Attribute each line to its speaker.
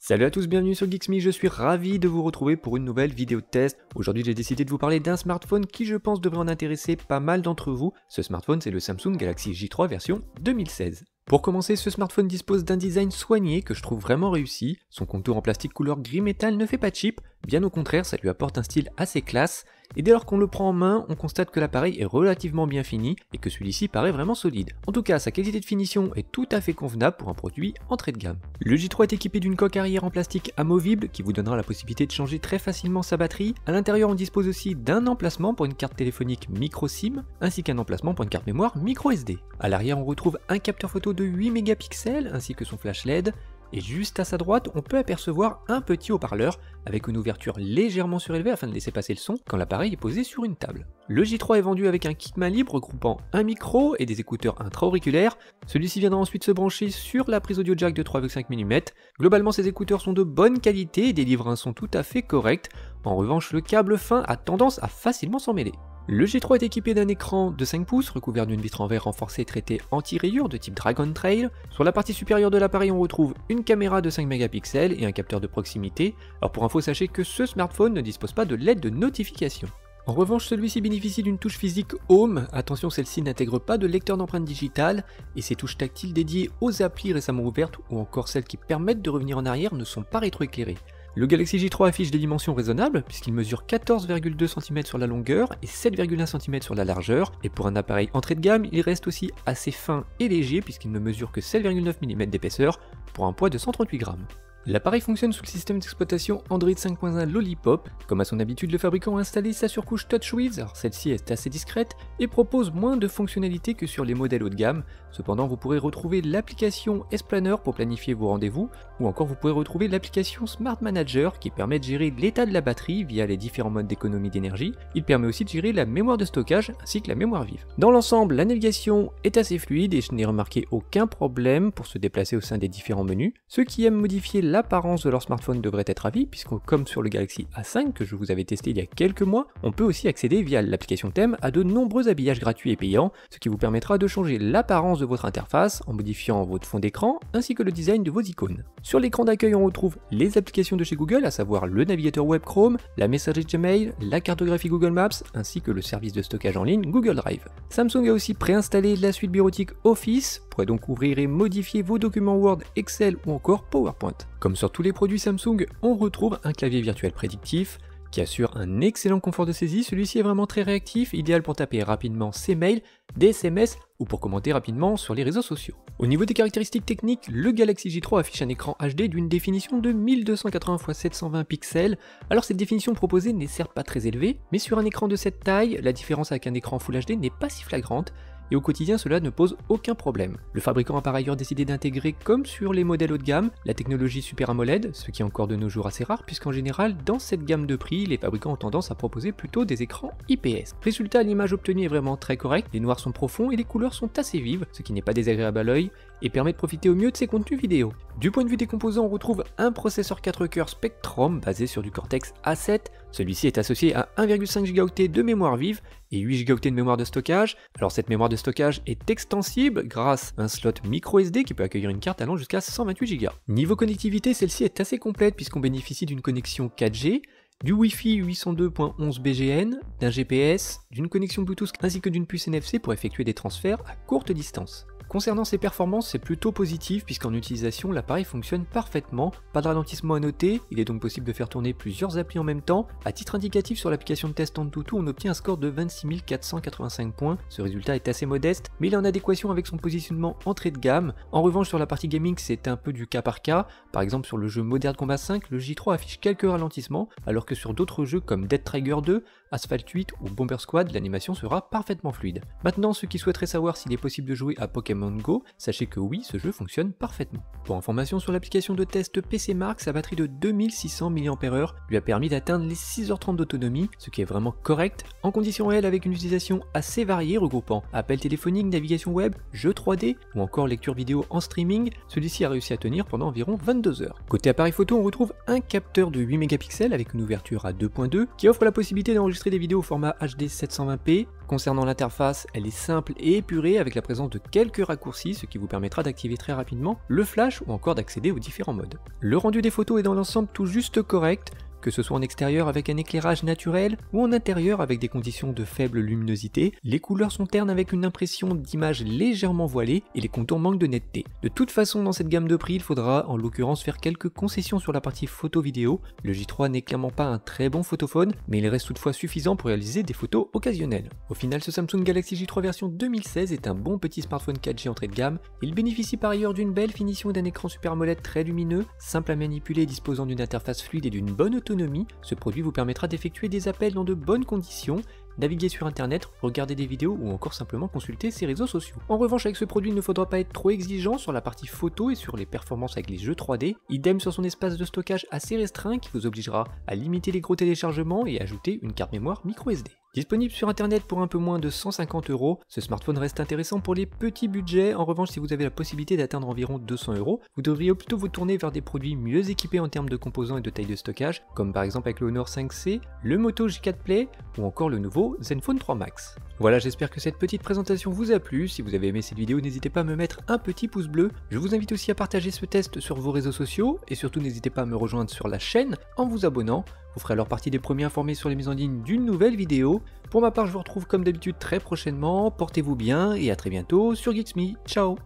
Speaker 1: Salut à tous, bienvenue sur Geeksme, je suis ravi de vous retrouver pour une nouvelle vidéo de test. Aujourd'hui j'ai décidé de vous parler d'un smartphone qui je pense devrait en intéresser pas mal d'entre vous. Ce smartphone c'est le Samsung Galaxy J3 version 2016. Pour commencer, ce smartphone dispose d'un design soigné que je trouve vraiment réussi. Son contour en plastique couleur gris métal ne fait pas cheap, bien au contraire ça lui apporte un style assez classe. Et dès lors qu'on le prend en main, on constate que l'appareil est relativement bien fini et que celui-ci paraît vraiment solide. En tout cas, sa qualité de finition est tout à fait convenable pour un produit entrée de gamme. Le J3 est équipé d'une coque arrière en plastique amovible qui vous donnera la possibilité de changer très facilement sa batterie. À l'intérieur, on dispose aussi d'un emplacement pour une carte téléphonique micro SIM ainsi qu'un emplacement pour une carte mémoire micro SD. À l'arrière, on retrouve un capteur photo de 8 mégapixels ainsi que son flash LED. Et juste à sa droite, on peut apercevoir un petit haut-parleur avec une ouverture légèrement surélevée afin de laisser passer le son quand l'appareil est posé sur une table. Le J3 est vendu avec un kit main libre regroupant un micro et des écouteurs intra-auriculaires. Celui-ci viendra ensuite se brancher sur la prise audio jack de 3,5 mm. Globalement, ces écouteurs sont de bonne qualité et délivrent un son tout à fait correct. En revanche, le câble fin a tendance à facilement s'en mêler. Le J3 est équipé d'un écran de 5 pouces recouvert d'une vitre en verre renforcée traitée anti-rayures de type Dragon Trail. Sur la partie supérieure de l'appareil, on retrouve une caméra de 5 mégapixels et un capteur de proximité. Alors pour info, sachez que ce smartphone ne dispose pas de LED de notification. En revanche, celui-ci bénéficie d'une touche physique Home. Attention, celle-ci n'intègre pas de lecteur d'empreintes digitales et ses touches tactiles dédiées aux applis récemment ouvertes ou encore celles qui permettent de revenir en arrière ne sont pas rétroéclairées. Le Galaxy J3 affiche des dimensions raisonnables puisqu'il mesure 14,2 cm sur la longueur et 7,1 cm sur la largeur, et pour un appareil entrée de gamme, il reste aussi assez fin et léger puisqu'il ne mesure que 7,9 mm d'épaisseur pour un poids de 138 grammes. L'appareil fonctionne sous le système d'exploitation Android 5.1 Lollipop. Comme à son habitude, le fabricant a installé sa surcouche TouchWiz, alors celle-ci est assez discrète et propose moins de fonctionnalités que sur les modèles haut de gamme. Cependant, vous pourrez retrouver l'application S-Planner pour planifier vos rendez-vous, ou encore vous pourrez retrouver l'application Smart Manager qui permet de gérer l'état de la batterie via les différents modes d'économie d'énergie. Il permet aussi de gérer la mémoire de stockage ainsi que la mémoire vive. Dans l'ensemble, la navigation est assez fluide et je n'ai remarqué aucun problème pour se déplacer au sein des différents menus. Ceux qui aiment modifier l'apparence de leur smartphone devraient être ravis puisque comme sur le Galaxy A5 que je vous avais testé il y a quelques mois, on peut aussi accéder via l'application Thème à de nombreux habillages gratuits et payants, ce qui vous permettra de changer l'apparence de votre interface en modifiant votre fond d'écran ainsi que le design de vos icônes. Sur l'écran d'accueil, on retrouve les applications de chez Google, à savoir le navigateur web Chrome, la messagerie Gmail, la cartographie Google Maps ainsi que le service de stockage en ligne Google Drive. Samsung a aussi préinstallé la suite bureautique Office, vous pourrez donc ouvrir et modifier vos documents Word, Excel ou encore PowerPoint. Comme sur tous les produits Samsung, on retrouve un clavier virtuel prédictif qui assure un excellent confort de saisie. Celui-ci est vraiment très réactif, idéal pour taper rapidement ses mails, des SMS ou pour commenter rapidement sur les réseaux sociaux. Au niveau des caractéristiques techniques, le Galaxy J3 affiche un écran HD d'une définition de 1280 x 720 pixels. Alors cette définition proposée n'est certes pas très élevée, mais sur un écran de cette taille, la différence avec un écran Full HD n'est pas si flagrante, et au quotidien cela ne pose aucun problème. Le fabricant a par ailleurs décidé d'intégrer, comme sur les modèles haut de gamme, la technologie Super AMOLED, ce qui est encore de nos jours assez rare puisqu'en général dans cette gamme de prix, les fabricants ont tendance à proposer plutôt des écrans IPS. Résultat, l'image obtenue est vraiment très correcte, les noirs sont profonds et les couleurs sont assez vives, ce qui n'est pas désagréable à l'œil et permet de profiter au mieux de ses contenus vidéo. Du point de vue des composants, on retrouve un processeur 4 cœurs Spectrum basé sur du Cortex A7. Celui-ci est associé à 1,5 Go de mémoire vive et 8 Go de mémoire de stockage. Alors cette mémoire de stockage est extensible grâce à un slot micro SD qui peut accueillir une carte allant jusqu'à 128 Go. Niveau connectivité, celle-ci est assez complète puisqu'on bénéficie d'une connexion 4G, du Wi-Fi 802.11 BGN, d'un GPS, d'une connexion Bluetooth ainsi que d'une puce NFC pour effectuer des transferts à courte distance. Concernant ses performances, c'est plutôt positif puisqu'en utilisation, l'appareil fonctionne parfaitement, pas de ralentissement à noter, il est donc possible de faire tourner plusieurs applis en même temps. À titre indicatif, sur l'application de test AnTuTu, on obtient un score de 26 485 points, ce résultat est assez modeste, mais il est en adéquation avec son positionnement entrée de gamme. En revanche, sur la partie gaming, c'est un peu du cas par cas, par exemple sur le jeu Modern Combat 5, le J3 affiche quelques ralentissements, alors que sur d'autres jeux comme Dead Trigger 2, Asphalt 8 ou Bomber Squad, l'animation sera parfaitement fluide. Maintenant, ceux qui souhaiteraient savoir s'il est possible de jouer à Pokémon Go, sachez que oui, ce jeu fonctionne parfaitement. Pour information sur l'application de test PCMark, sa batterie de 2600 mAh lui a permis d'atteindre les 6h30 d'autonomie, ce qui est vraiment correct, en conditions réelles avec une utilisation assez variée regroupant appel téléphonique, navigation web, jeux 3D ou encore lecture vidéo en streaming. Celui-ci a réussi à tenir pendant environ 22 heures. Côté appareil photo, on retrouve un capteur de 8 mégapixels avec une ouverture à 2.2 qui offre la possibilité d'enregistrer enregistrer des vidéos au format HD 720p. Concernant l'interface, elle est simple et épurée avec la présence de quelques raccourcis, ce qui vous permettra d'activer très rapidement le flash ou encore d'accéder aux différents modes. Le rendu des photos est dans l'ensemble tout juste correct, que ce soit en extérieur avec un éclairage naturel ou en intérieur avec des conditions de faible luminosité, les couleurs sont ternes avec une impression d'image légèrement voilée et les contours manquent de netteté. De toute façon, dans cette gamme de prix, il faudra en l'occurrence faire quelques concessions sur la partie photo-vidéo. Le J3 n'est clairement pas un très bon photophone, mais il reste toutefois suffisant pour réaliser des photos occasionnelles. Au final, ce Samsung Galaxy J3 version 2016 est un bon petit smartphone 4G entrée de gamme. Il bénéficie par ailleurs d'une belle finition et d'un écran Super AMOLED très lumineux, simple à manipuler, disposant d'une interface fluide et d'une bonne autonomie. Ce produit vous permettra d'effectuer des appels dans de bonnes conditions, naviguer sur internet, regarder des vidéos ou encore simplement consulter ses réseaux sociaux. En revanche, avec ce produit, il ne faudra pas être trop exigeant sur la partie photo et sur les performances avec les jeux 3D, idem sur son espace de stockage assez restreint qui vous obligera à limiter les gros téléchargements et ajouter une carte mémoire micro SD. Disponible sur internet pour un peu moins de 150 €, ce smartphone reste intéressant pour les petits budgets. En revanche, si vous avez la possibilité d'atteindre environ 200 €, vous devriez plutôt vous tourner vers des produits mieux équipés en termes de composants et de taille de stockage, comme par exemple avec le Honor 5C, le Moto J4 Play ou encore le nouveau Zenfone 3 Max. Voilà, j'espère que cette petite présentation vous a plu. Si vous avez aimé cette vidéo, n'hésitez pas à me mettre un petit pouce bleu. Je vous invite aussi à partager ce test sur vos réseaux sociaux et surtout n'hésitez pas à me rejoindre sur la chaîne en vous abonnant. Vous ferez alors partie des premiers informés sur les mises en ligne d'une nouvelle vidéo. Pour ma part, je vous retrouve comme d'habitude très prochainement. Portez-vous bien et à très bientôt sur Geeks Me. Ciao!